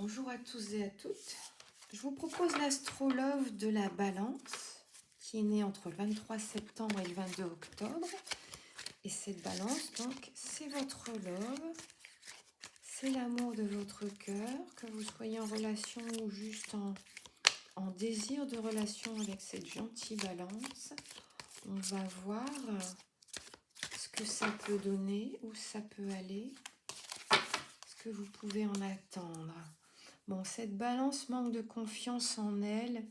Bonjour à tous et à toutes. Je vous propose l'astrolove de la Balance qui est née entre le 23 septembre et le 22 octobre. Et cette Balance, donc, c'est votre love, c'est l'amour de votre cœur, que vous soyez en relation ou juste en désir de relation avec cette gentille Balance. On va voir ce que ça peut donner, où ça peut aller, ce que vous pouvez en attendre. Bon, cette Balance manque de confiance en elle.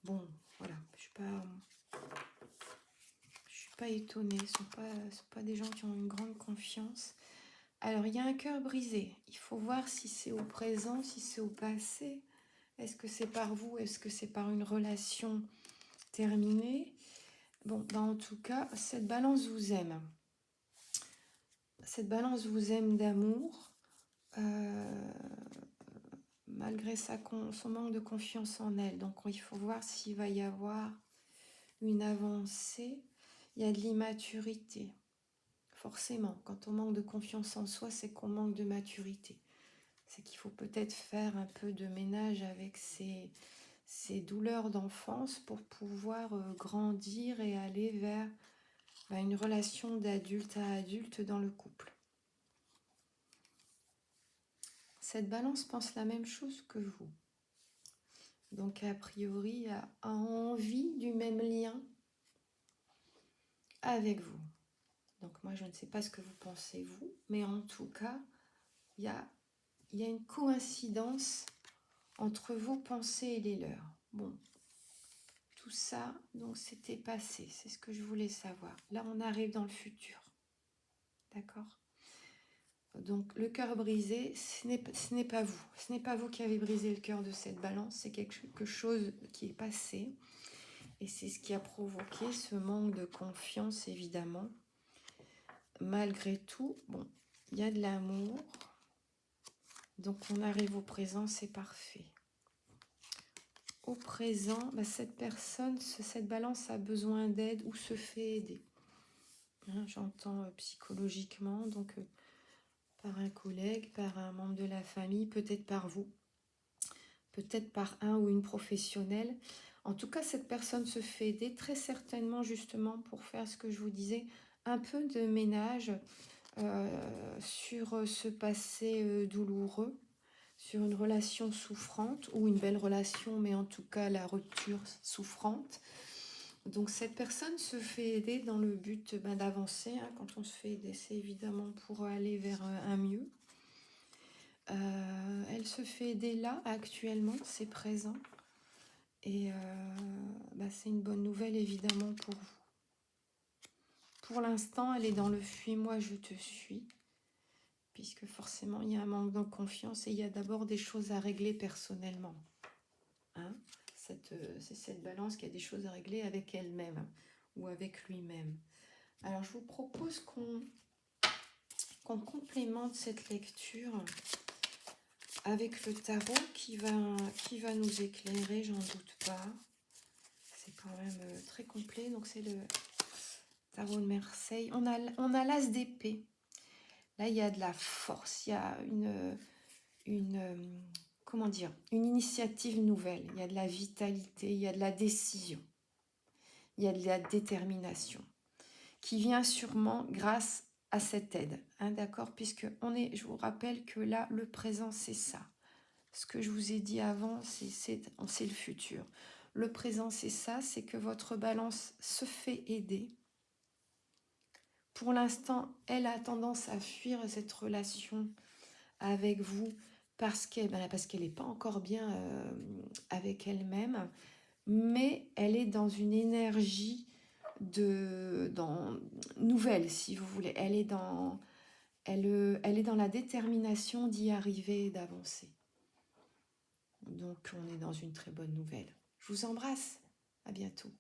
Bon, voilà, je suis pas étonnée. Ce sont pas des gens qui ont une grande confiance. Alors, il y a un cœur brisé. Il faut voir si c'est au présent, si c'est au passé. Est-ce que c'est par vous? Est-ce que c'est par une relation terminée? Bon, ben en tout cas, cette Balance vous aime. Cette Balance vous aime d'amour. Malgré son manque de confiance en elle. Donc, il faut voir s'il va y avoir une avancée. Il y a de l'immaturité. Forcément, quand on manque de confiance en soi, c'est qu'on manque de maturité. C'est qu'il faut peut-être faire un peu de ménage avec ces douleurs d'enfance pour pouvoir grandir et aller vers une relation d'adulte à adulte dans le couple. Cette Balance pense la même chose que vous. Donc, a priori, a envie du même lien avec vous. Donc, moi, je ne sais pas ce que vous pensez, vous, mais en tout cas, il y a une coïncidence entre vos pensées et les leurs. Bon, tout ça, donc, c'était passé. C'est ce que je voulais savoir. Là, on arrive dans le futur. D'accord ? Donc, le cœur brisé, ce n'est pas vous. Ce n'est pas vous qui avez brisé le cœur de cette Balance. C'est quelque chose qui est passé. Et c'est ce qui a provoqué ce manque de confiance, évidemment. Malgré tout, bon, il y a de l'amour. Donc, on arrive au présent, c'est parfait. Au présent, cette personne, cette Balance a besoin d'aide ou se fait aider. Hein, j'entends psychologiquement, donc par un collègue, par un membre de la famille, peut-être par vous, peut-être par un ou une professionnelle. En tout cas, cette personne se fait aider très certainement justement pour faire ce que je vous disais, un peu de ménage sur ce passé douloureux, sur une relation souffrante ou une belle relation, mais en tout cas la rupture souffrante. Donc cette personne se fait aider dans le but d'avancer. Hein. Quand on se fait aider, c'est évidemment pour aller vers un mieux. Elle se fait aider là, actuellement, c'est présent. Et c'est une bonne nouvelle, évidemment, pour vous. Pour l'instant, elle est dans le « fuis-moi, je te suis ». Puisque forcément, il y a un manque de confiance et il y a d'abord des choses à régler personnellement. Hein, c'est cette Balance qui a des choses à régler avec elle-même ou avec lui-même. Alors, je vous propose qu'on complémente cette lecture avec le tarot qui va nous éclairer, j'en doute pas. C'est quand même très complet. Donc, c'est le tarot de Marseille. On a l'as d'épée. Là, il y a de la force, il y a une initiative nouvelle, il y a de la vitalité, il y a de la décision, il y a de la détermination qui vient sûrement grâce à cette aide, hein, d'accord, puisque je vous rappelle que là, le présent, c'est ça. Ce que je vous ai dit avant, c'est le futur. Le présent, c'est ça, c'est que votre Balance se fait aider. Pour l'instant, elle a tendance à fuir cette relation avec vous parce qu'elle n'est pas encore bien avec elle-même, mais elle est dans une énergie nouvelle, si vous voulez. Elle est dans la détermination d'y arriver et d'avancer. Donc, on est dans une très bonne nouvelle. Je vous embrasse. À bientôt.